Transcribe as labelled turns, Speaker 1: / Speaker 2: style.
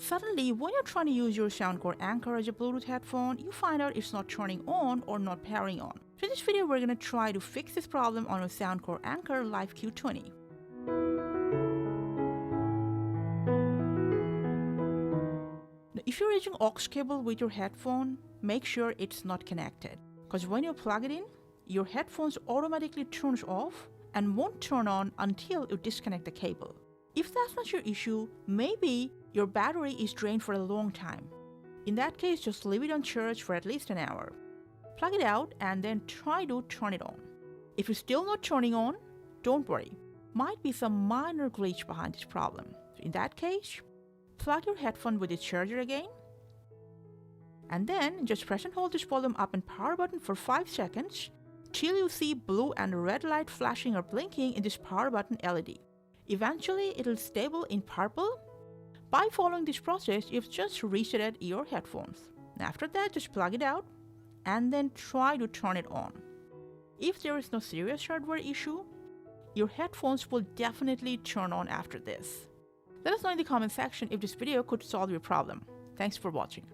Speaker 1: Suddenly, when you're trying to use your Soundcore Anker as a Bluetooth headphone, you find out it's not turning on or not pairing on. So in this video, we're going to try to fix this problem on our Soundcore Anker Life Q20. Now, if you're using aux cable with your headphone, make sure it's not connected. Because when you plug it in, your headphones automatically turns off and won't turn on until you disconnect the cable. If that's not your issue, maybe your battery is drained for a long time. In that case, just leave it on charge for at least an hour. Plug it out and then try to turn it on. If it's still not turning on, don't worry. Might be some minor glitch behind this problem. In that case, plug your headphone with its charger again, and then just press and hold this volume up and power button for 5 seconds till you see blue and red light flashing or blinking in this power button LED. Eventually, it'll stable in purple. By following this process, you've just resetted your headphones. After that, just plug it out and then try to turn it on. If there is no serious hardware issue, your headphones will definitely turn on after this. Let us know in the comment section if this video could solve your problem. Thanks for watching.